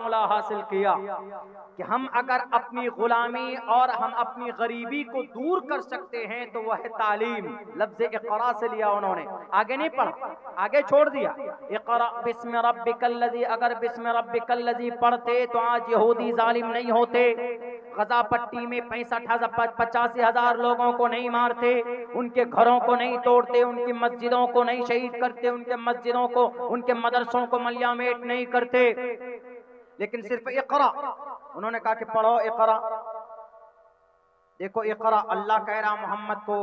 حاصل کیا کہ ہم اگر اپنی غلامی اور ہم اپنی غریبی کو دور کر سکتے ہیں تو وہ ہے تعلیم. لفظ اقرا سے لیا انہوں نے, آگے نہیں پڑھا, آگے چھوڑ دیا. اقرا بسم ربک الذی, اگر بسم ربک الذی پڑھتے تو آج یہودی ظالم نہیں ہوتے, غزہ پٹی میں 85,000 لوگوں کو نہیں مارتے, ان کے گھروں کو نہیں توڑتے, ان کی مسجدوں کو نہیں شہید کرتے, ان کے مسجدوں کو, ان کے مدرسوں کو ملیامیٹ نہیں کرتے, لیکن صرف اقرا. انہوں نے کہا کہ پڑھو اقرا. دیکھو اقرا اللہ کہہ رہا محمد کو,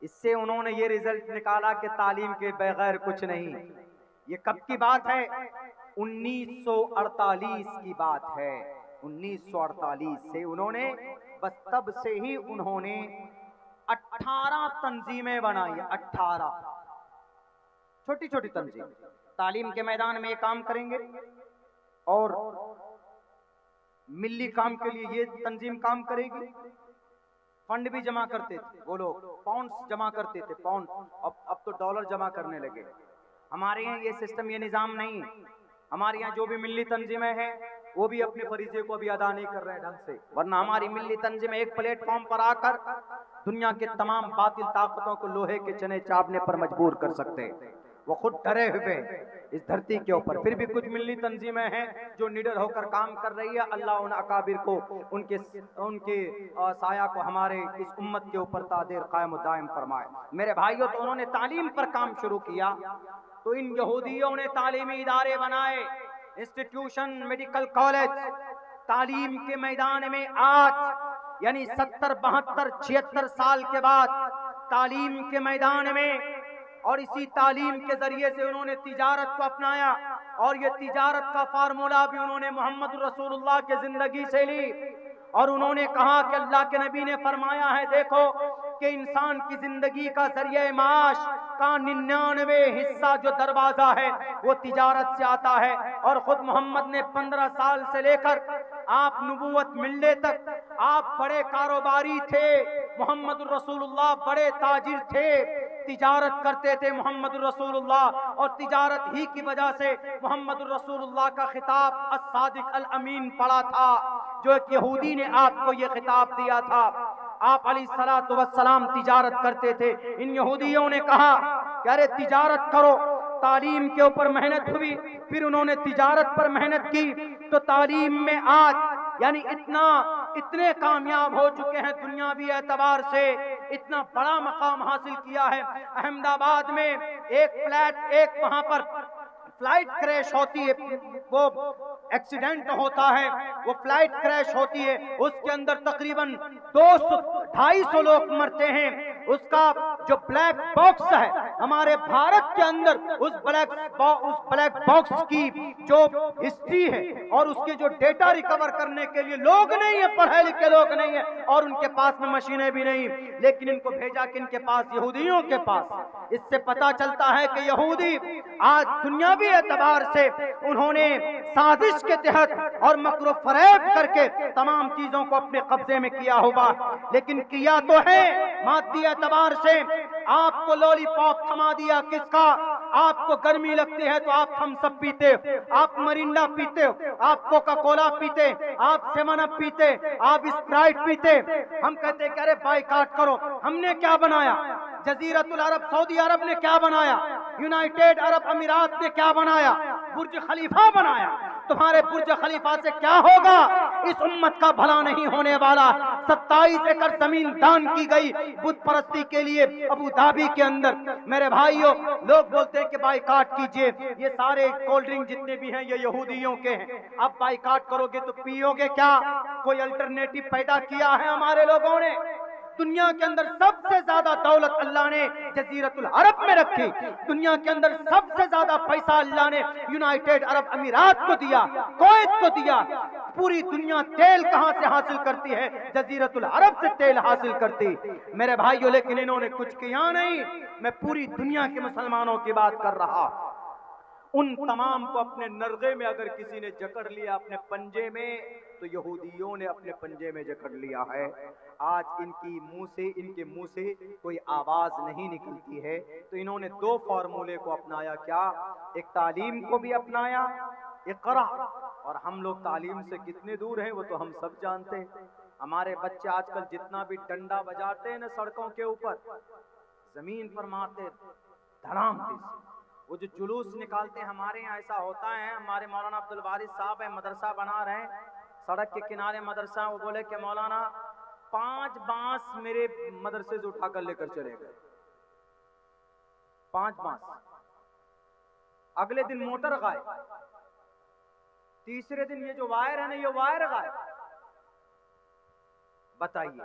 اس سے انہوں نے یہ رزلٹ نکالا کہ تعلیم کے بغیر کچھ نہیں. یہ کب کی بات ہے؟ 1948 کی بات ہے. 1948 سے انہوں نے, بس تب سے ہی انہوں نے 18 تنظیمیں بنائی. 18 چھوٹی چھوٹی تنظیم تعلیم کے میدان میں یہ کام کریں گے, اور ملی کام کے لیے یہ تنظیم کام کرے گی. فنڈ بھی جمع کرتے تھے وہ لوگ, پاؤنڈز جمع کرتے تھے, پاؤنڈ. اب تو ڈالر جمع کرنے لگے. ہمارے یہاں یہ سسٹم, یہ نظام نہیں. ہمارے یہاں جو بھی ملی تنظیمیں ہیں وہ بھی اپنے فریضے کو بھی ادا نہیں کر رہے ڈھنگ سے, ورنہ ہماری ملی تنظیمیں ایک پلیٹ فارم پر آ کر دنیا کے تمام باطل طاقتوں کو لوہے کے چنے چاپنے پر مجبور کر سکتے ہیں. وہ خود ڈرے ہوئے اس دھرتی کے اوپر. پھر بھی کچھ ملی تنظیمیں ہیں جو نڈر ہو کر کام کر رہی ہے. اللہ ان اکابر کو, ان کے سایہ کو ہمارے اس امت کے اوپر تا دیر قائم و دائم فرمائے. میرے بھائیوں, تو انہوں نے تعلیم پر کام شروع کیا, تو ان یہودیوں نے تعلیمی ادارے بنائے, انسٹیٹیوشن, میڈیکل کالج. تعلیم کے میدان میں آج یعنی 70 72 76 سال کے بعد تعلیم کے میدان میں, اور اسی تعلیم کے ذریعے سے انہوں نے تجارت کو اپنایا, اور یہ تجارت کا فارمولہ بھی انہوں نے محمد رسول اللہ کے زندگی سے لی. اور انہوں نے کہا کہ اللہ کے نبی نے فرمایا ہے, دیکھو کہ انسان کی زندگی کا ذریعہ معاش کا 99 حصہ جو دروازہ ہے وہ تجارت سے آتا ہے. اور خود محمد نے 15 سال سے لے کر آپ نبوت ملنے تک آپ بڑے کاروباری تھے. محمد رسول اللہ بڑے تاجر تھے, تجارت کرتے تھے محمد رسول اللہ, اور تجارت ہی کی وجہ سے محمد رسول اللہ کا خطاب الصادق الامین پڑا تھا, جو ایک یہودی نے آپ کو یہ خطاب دیا تھا. آپ علیہ الصلوۃ والسلام تجارت کرتے تھے. ان یہودیوں نے کہا کہ ارے تجارت کرو. تعلیم کے اوپر محنت ہوئی, پھر انہوں نے تجارت پر محنت کی, تو تعلیم میں آج یعنی اتنے کامیاب ہو چکے ہیں دنیاوی اعتبار سے, اتنا بڑا مقام حاصل کیا ہے. احمد آباد میں ایک وہاں پر فلائٹ کریش ہوتی ہے, وہ ایکسیڈنٹ ہوتا ہے, وہ فلائٹ کریش ہوتی ہے, اس کے اندر تقریباً 200-250 لوگ مرتے ہیں. اس کا جو بلیک باکس ہے ہمارے بھارت کے اندر, اس بلیک باکس کی جو ہسٹری ہے اور اس کے جو ڈیٹا ریکور کرنے کے لیے لوگ نہیں ہیں, پڑھے لکھے لوگ نہیں ہیں, اور ان کے پاس میں مشینیں بھی نہیں, لیکن ان کو بھیجا کن کے پاس؟ یہودیوں کے پاس. اس سے پتا چلتا ہے کہ یہودی آج دنیاوی اعتبار سے انہوں نے سازش کے تحت اور مکر و فریب کر کے تمام چیزوں کو اپنے قبضے میں کیا ہوگا, لیکن کیا تو ہے مادی اعتبار سے. آپ کو لولی پاپ تھما دیا کس کا؟ آپ کو گرمی لگتی ہے تو آپ تھمس اپ پیتے, آپ مرینڈا پیتے, آپ کوکا کولا پیتے, آپ سیون اپ پیتے, آپ اسپرائٹ پیتے. ہم کہتے کہ ارے بائیکاٹ کرو. ہم نے کیا بنایا؟ جزیرت العرب سعودی عرب نے کیا بنایا؟ یونائٹڈ عرب امارات نے کیا بنایا؟ برج خلیفہ بنایا. تمہارے برج خلیفہ سے کیا ہوگا؟ اس امت کا بھلا نہیں ہونے والا. 27 ایکڑ زمین دان کی گئی بت پرستی کے لیے ابو دھابی کے اندر. میرے بھائیوں, لوگ بولتے ہیں کہ بائیکاٹ کیجئے, یہ سارے کولڈ ڈرنک جتنے بھی ہیں یہ یہودیوں کے ہیں. اب بائیکاٹ کرو گے تو پیو گے کیا؟ کوئی الٹرنیٹو پیدا کیا ہے ہمارے لوگوں نے؟ دنیا کے اندر سب سے زیادہ دولت اللہ نے جزیرت العرب میں رکھی. دنیا کے اندر سب سے زیادہ پیسہ اللہ نے یونائٹڈ عرب امارات کو دیا, کویت کو دیا. پوری دنیا تیل کہاں سے حاصل کرتی ہے؟ جزیرت العرب سے تیل حاصل کرتی. میرے بھائیوں, لیکن انہوں نے کچھ کیا نہیں. میں پوری دنیا کے مسلمانوں کی بات کر رہا. ان تمام کو اپنے نرغے میں اگر کسی نے جکڑ لیا اپنے پنجے میں, تو یہودیوں نے اپنے پنجے میں جکڑ لیا ہے. آج ان کے منہ سے کوئی آواز نہیں نکلتی ہے. تو انہوں نے 2 فارمولے کو اپنایا. کیا؟ ایک تعلیم کو بھی اپنایا, اقرا, اور ہم لوگ تعلیم سے کتنے دور ہیں وہ تو ہم سب جانتے ہیں. ہمارے بچے آج کل جتنا بھی ڈنڈا بجاتے ہیں نا سڑکوں کے اوپر, زمین پر مارتے دھڑام تیز. وہ جو جلوس نکالتے ہیں, ہمارے یہاں ایسا ہوتا ہے, ہمارے مولانا عبد الوارث صاحب ہیں, مدرسہ بنا رہے ہیں, سڑک کے کنارے مدرسہ, وہ بولے کہ مولانا 5 بانس میرے مدرسے سے اٹھا کر لے کر چلے گئے, 5 بانس. اگلے دن موٹر غائب, تیسرے دن یہ جو وائر ہے نا یہ وائر غائب. بتائیے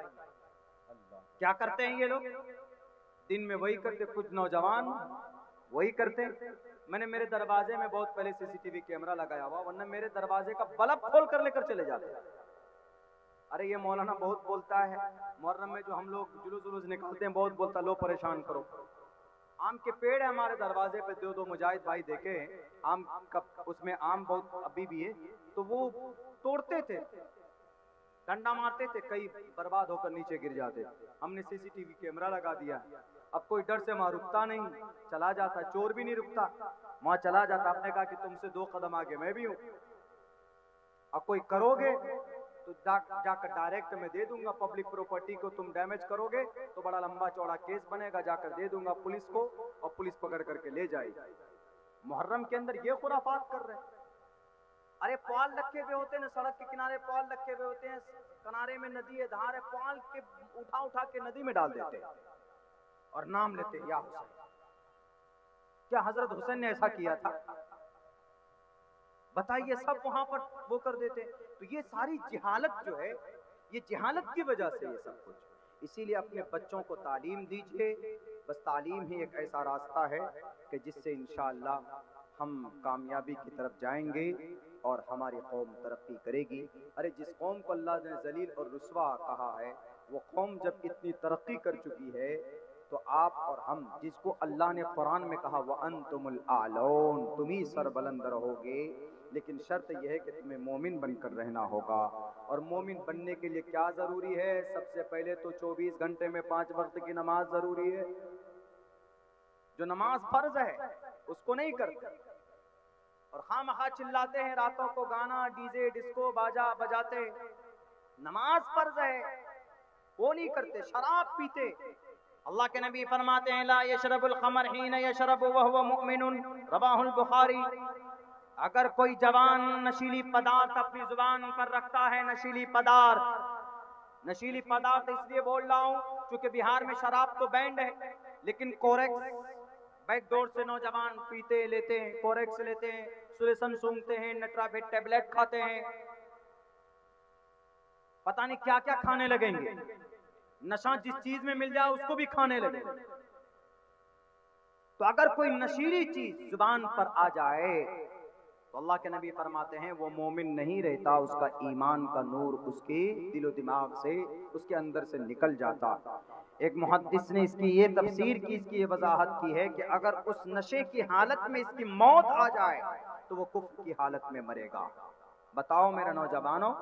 کیا کرتے ہیں یہ لوگ؟ دن میں وہی کرتے, کچھ نوجوان وہی کرتے. میں نے میرے دروازے میں بہت پہلے سی سی ٹی وی کیمرہ لگایا ہوا, ورنہ میرے دروازے کا بلب کھول کر لے کر چلے جاتے. ارے یہ مولانا بہت بولتا ہے, محرم میں جو ہم لوگ جلوس نکالتے ہیں بہت بولتا, لو پریشان کرو. آم کے پیڑ ہے ہمارے دروازے پہ, 2 مجاہد بھائی دیکھے آم کا, اس میں آم بہت ابھی بھی ہے, تو وہ توڑتے تھے, ڈنڈا مارتے تھے, کئی برباد ہو کر نیچے گر جاتے. ہم نے سی سی ٹی وی کیمرہ لگا دیا. اب کوئی ڈر سے وہاں رکتا نہیں, چلا جاتا. چور بھی نہیں رکتا, وہاں چلا جاتا. آپ نے کہا کہ تم سے 2 قدم آگے میں بھی ہوں. اب کوئی کرو گے تو جا کر ڈائریکٹ میں دے دوں گا. پبلک پراپرٹی کو تم ڈیمیج کرو گے تو بڑا لمبا چوڑا کیس بنے گا, جا کر دے دوں گا پولیس کو, اور پولیس پکڑ کر کے لے جائے گی. محرم کے اندر یہ خرافات کر رہے ہیں. ارے پال رکھے ہوئے ہوتے ہیں سڑک کے کنارے, پال رکھے ہوئے ہوتے ہیں, کنارے میں ندی ہے, دھار ہے, پال کے اٹھا کے ندی میں ڈال دیتے اور نام لیتے یا حسین. کیا حضرت حسین نے ایسا کیا تھا؟ بتائیے. سب وہاں پر وہ کر دیتے. تو یہ ساری جہالت جو ہے, یہ جہالت کی وجہ سے یہ سب کچھ. اسی لیے اپنے بچوں کو تعلیم دیجئے. بس تعلیم ہی ایک ایسا راستہ ہے کہ جس سے انشاءاللہ ہم کامیابی کی طرف جائیں گے اور ہماری قوم ترقی کرے گی. ارے جس قوم کو اللہ نے ذلیل اور رسوا کہا ہے, وہ قوم جب اتنی ترقی کر چکی ہے تو آپ اور ہم, جس کو اللہ نے قرآن میں کہا وَأَنْتُمُ الْأَعْلَوْنَ, تم ہی سربلند رہو گے, لیکن شرط یہ ہے کہ تمہیں مومن بن کر رہنا ہوگا. اور مومن بننے کے لیے کیا ضروری ہے؟ سب سے پہلے تو 24 گھنٹے میں 5 وقت کی نماز ضروری ہے. جو نماز فرض ہے اس کو نہیں کرتے, اور خواہ مخواہ چلاتے ہیں راتوں کو, گانا ڈی جے ڈسکو باجا بجاتے. نماز فرض ہے وہ نہیں کرتے, شراب پیتے. اللہ کے نبی فرماتے ہیں لا یشرب الخمر حین یشرب وهو مؤمن, رواہ البخاری. اگر کوئی جوان نشیلی پدارت اپنی زبان پر رکھتا ہے, نشیلی پدارت اس لیے بول رہا ہوں چونکہ بہار میں شراب تو بینڈ ہے, لیکن کوریکس بیک ڈور سے نوجوان پیتے لیتے ہیں, کوریکس لیتے ہیں, سولیسن سونگتے ہیں, نٹرافیٹ ٹیبلٹ کھاتے ہیں, پتہ نہیں کیا کیا کھانے لگیں گے. نشہ جس چیز میں مل جائے اس کو بھی کھانے لگیں. تو اگر کوئی نشیلی چیز زبان پر آ جائے تو اللہ کے نبی فرماتے ہیں وہ مومن نہیں رہتا, اس کا ایمان کا نور اس کے دل و دماغ سے, اس کے اندر سے نکل جاتا. ایک محدث نے اس کی یہ تفسیر کی, اس کی یہ وضاحت کی ہے کہ اگر اس نشے کی حالت میں اس کی موت آ جائے تو وہ کفر کی حالت میں مرے گا. بتاؤ میرے نوجوانوں,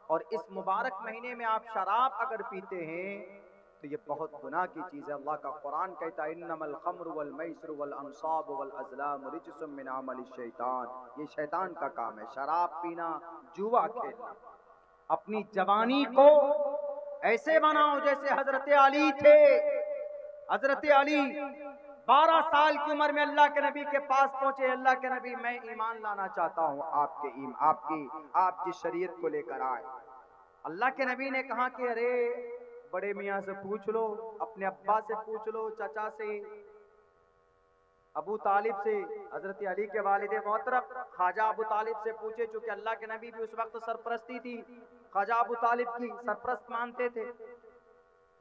اور اس مبارک مہینے میں آپ شراب اگر پیتے ہیں تو یہ بہت گناہ کی چیز ہے. اللہ کا قرآن کہتا ہے انما الخمر والمیسر والانصاب والازلام رجس من عمل الشیطان, یہ شیطان کا کام ہے, شراب پینا, جوا کھیلنا. اپنی جوانی کو ایسے بناؤ جیسے حضرت علی تھے. حضرت علی 12 سال کی عمر میں اللہ کے نبی کے پاس پہنچے, اللہ کے نبی میں ایمان لانا چاہتا ہوں آپ جس شریعت کو لے کر آئے. اللہ کے نبی نے کہا کہ ارے بڑے میاں سے پوچھ لو, اپنے ابا سے پوچھ لو, چچا سے, ابو طالب سے, حضرت علی کے والد محترم خواجہ ابو طالب سے پوچھے, چونکہ اللہ کے نبی بھی اس وقت سرپرستی تھی, خواجہ ابو طالب کی سرپرست مانتے تھے.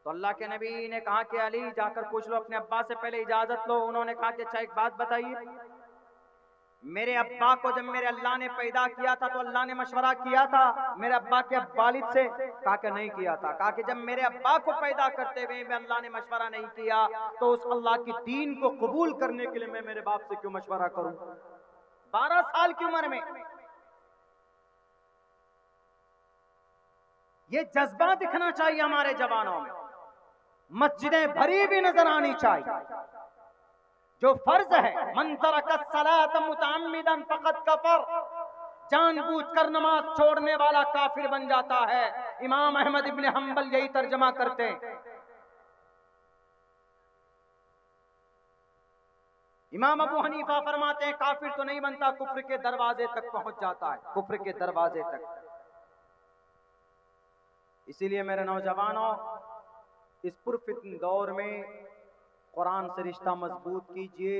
تو اللہ کے نبی نے کہا کہ علی جا کر پوچھ لو, اپنے ابا سے پہلے اجازت لو. انہوں نے کہا کہ اچھا ایک بات بتائیے, میرے ابا کو جب میرے اللہ نے پیدا کیا تھا تو اللہ نے مشورہ کیا تھا میرے ابا کے والد سے؟ کہا کہ نہیں کیا تھا. کہا کہ جب میرے ابا کو پیدا کرتے ہوئے میں اللہ نے مشورہ نہیں کیا تو اس اللہ کی دین کو قبول کرنے کے لیے میں میرے باپ سے کیوں مشورہ کروں؟ 12 سال کی عمر میں یہ جذبہ دکھنا چاہیے ہمارے جوانوں میں. مسجدیں بھری بھی نظر آنی چاہیے. جو فرض ہے من ترک الصلاۃ متعمدا فقد کفر, جان بوجھ کر نماز چھوڑنے والا کافر بن جاتا ہے۔ امام احمد ابن حنبل یہی ترجمہ کرتے ہیں۔ امام ابو حنیفہ فرماتے ہیں کافر تو نہیں بنتا، کفر کے دروازے تک پہنچ جاتا ہے، کفر کے دروازے تک۔ اسی لیے میرے نوجوانوں، اس پرفتن دور میں قرآن سے رشتہ مضبوط کیجئے،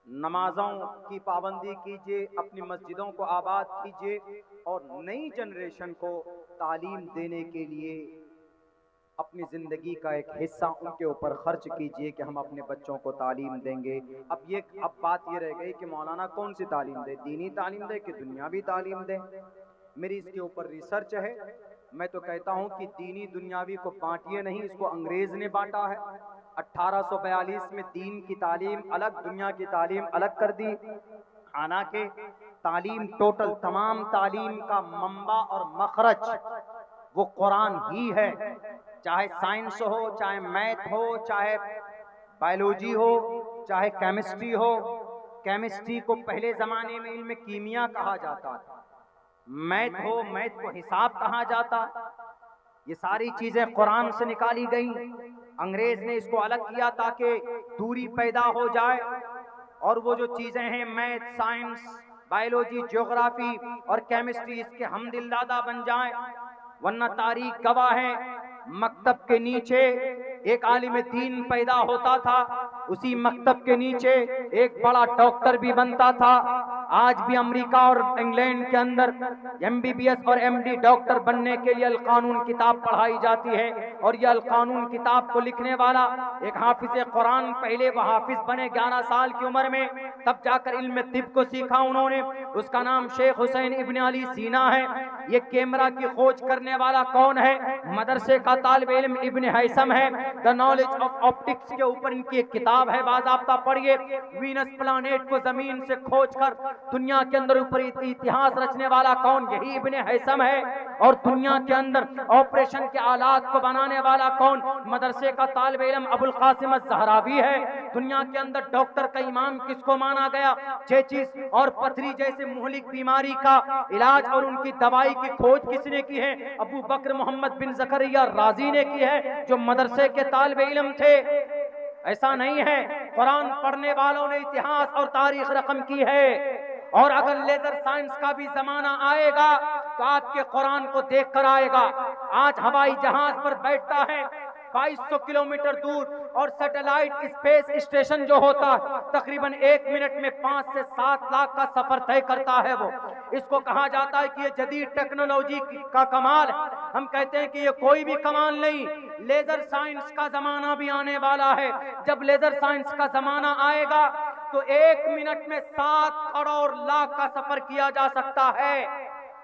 نمازوں کی پابندی کیجئے، اپنی مسجدوں کو آباد کیجئے، اور نئی جنریشن کو تعلیم دینے کے لیے اپنی زندگی کا ایک حصہ ان کے اوپر خرچ کیجئے کہ ہم اپنے بچوں کو تعلیم دیں گے۔ اب بات یہ رہ گئی کہ مولانا کون سی تعلیم دے، دینی تعلیم دے کہ دنیاوی تعلیم دے؟ میری اس کے اوپر ریسرچ ہے۔ میں تو کہتا ہوں کہ دینی دنیاوی کو بانٹیے نہیں، اس کو انگریز نے بانٹا ہے۔ 1842 میں دین کی تعلیم الگ، دنیا کی تعلیم الگ کر دی، حالانکہ تعلیم ٹوٹل تمام تعلیم کا منبع اور مخرج وہ قرآن ہی ہے، چاہے سائنس ہو، چاہے میتھ ہو، چاہے بائیولوجی ہو، چاہے کیمسٹری ہو۔ کیمسٹری کو پہلے زمانے میں علم کیمیا کہا جاتا تھا، میتھ ہو، میتھ کو حساب کہا جاتا۔ یہ ساری چیزیں قرآن سے نکالی گئیں، انگریز نے اس کو الگ کیا تاکہ دوری پیدا ہو جائے، اور وہ جو چیزیں ہیں میتھ، سائنس، بائیولوجی، جغرافی اور کیمسٹری اس کے ہم دل دادا بن جائیں۔ ورنہ تاریخ گواہ ہے، مکتب کے نیچے ایک عالم دین پیدا ہوتا تھا، اسی مکتب کے نیچے ایک بڑا ڈاکٹر بھی بنتا تھا۔ آج بھی امریکہ اور انگلینڈ کے اندر MBBS اور MD ڈاکٹر بننے کے لیے القانون کتاب پڑھائی جاتی ہے، اور یہ القانون کتاب کو لکھنے والا ایک حافظ قرآن، پہلے وہ حافظ بنے 11 سال کی عمر میں، تب جا کر علم طب کو سیکھا انہوں نے۔ اس کا نام شیخ حسین ابن علی سینا ہے۔ یہ کیمرہ کی کھوج کرنے والا کون ہے؟ مدرسے کا طالب علم ابن ہیثم ہے۔ دا نالج آف آپٹکس کے اوپر ان کی ایک کتاب ہے، باضابطہ پڑھیے۔ وینس پلانیٹ کو زمین سے کھوج کر دنیا کے اندر اوپر اتہاس رچنے والا کون؟ یہی ابن ہیثم ہے۔ اور دنیا کے اندر آپریشن کے آلات کو بنانے والا کون؟ مدرسے کا طالب علم ابو القاسم الزہراوی ہے۔ دنیا کے اندر ڈاکٹر کا امام کس کو مانا گیا؟ چیچس اور پتھری جیسے مہلک بیماری کا علاج اور ان کی دوائی کی کھوج کس نے کی ہے؟ ابو بکر محمد بن زکریا رازی نے کی ہے، جو مدرسے کے طالب علم تھے۔ ایسا نہیں ہے، قرآن پڑھنے والوں نے اتہاس اور تاریخ رقم کی ہے۔ اور اگر لیزر سائنس کا بھی زمانہ آئے گا تو آپ کے قرآن کو دیکھ کر آئے گا۔ آج ہوائی جہاز پر بیٹھتا ہے 2200 کلومیٹر دور، اور سیٹلائٹ اسپیس اسٹیشن جو ہوتا ہے تقریباً 1 منٹ میں 5 سے 7 لاکھ کا سفر طے کرتا ہے۔ وہ اس کو کہا جاتا ہے کہ یہ جدید ٹیکنالوجی کا کمال ہے۔ ہم کہتے ہیں کہ یہ کوئی بھی کمال نہیں، لیزر سائنس کا زمانہ بھی آنے والا ہے۔ جب لیزر سائنس کا زمانہ آئے گا تو 1 منٹ میں 7 کروڑ لاکھ کا سفر کیا جا سکتا ہے۔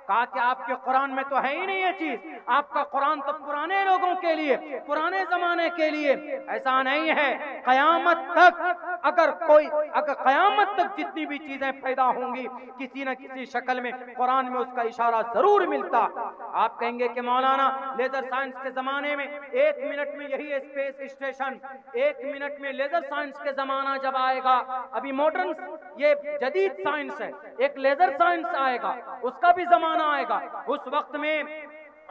کہا کہ آپ کے قرآن میں تو ہے ہی نہیں یہ چیز، آپ کا قرآن تو پرانے لوگوں کے لیے، پرانے زمانے کے لیے۔ ایسا نہیں ہے، قیامت تک اگر قیامت تک جتنی بھی چیزیں پیدا ہوں گی کسی نہ کسی شکل میں قرآن میں اس کا اشارہ ضرور ملتا۔ آپ کہیں گے کہ مولانا لیزر سائنس کے زمانے میں 1 منٹ میں یہی اسپیس اسٹیشن، 1 منٹ میں لیزر سائنس کے زمانہ جب آئے گا، ابھی ماڈرن یہ جدید سائنس ہے، ایک لیزر سائنس آئے گا، اس کا بھی زمانہ آئے گا۔ اس وقت میں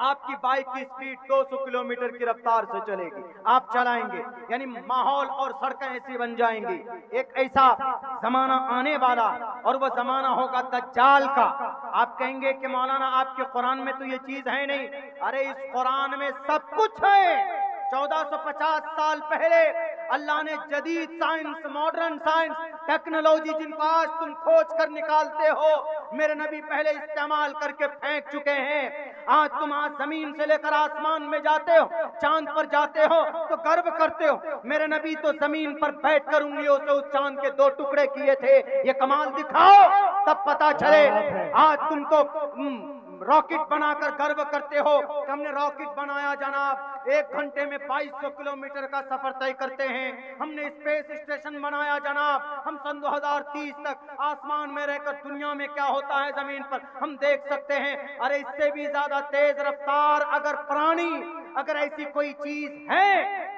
آپ کی بائک کی سپیڈ 200 کلومیٹر کی رفتار سے چلے گی، آپ چلائیں گے، یعنی ماحول اور سڑکیں ایسی بن جائیں گی۔ ایک ایسا زمانہ آنے والا، اور وہ زمانہ ہوگا دجال کا۔ آپ کہیں گے کہ مولانا آپ کے قرآن میں تو یہ چیز ہے نہیں۔ ارے اس قرآن میں سب کچھ ہے۔ 1450 سال پہلے اللہ نے جدید سائنس، ماڈرن سائنس، ٹیکنالوجی جن کو آج تم کھوج کر نکالتے ہو، میرے نبی پہلے استعمال کر کے پھینک چکے ہیں۔ آج تم زمین سے لے کر آسمان میں جاتے ہو، چاند پر جاتے ہو تو گرو کرتے ہو، میرے نبی تو زمین پر بیٹھ کر انگلیوں سے اس چاند کے 2 ٹکڑے کیے تھے۔ یہ کمال دکھاؤ تب پتا چلے۔ آج تم تو راکٹ بنا کر گرو کرتے ہو کہ ہم نے راکٹ بنایا جناب، 1 گھنٹے میں 2200 کلومیٹر کا سفر طے کرتے ہیں۔ ہم نے اسپیس اسٹیشن بنایا جناب، ہم سن 2030 تک آسمان میں رہ کر دنیا میں کیا ہوتا ہے زمین پر ہم دیکھ سکتے ہیں۔ ارے اس سے بھی زیادہ تیز رفتار اگر ایسی کوئی چیز ہے،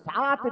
7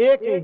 1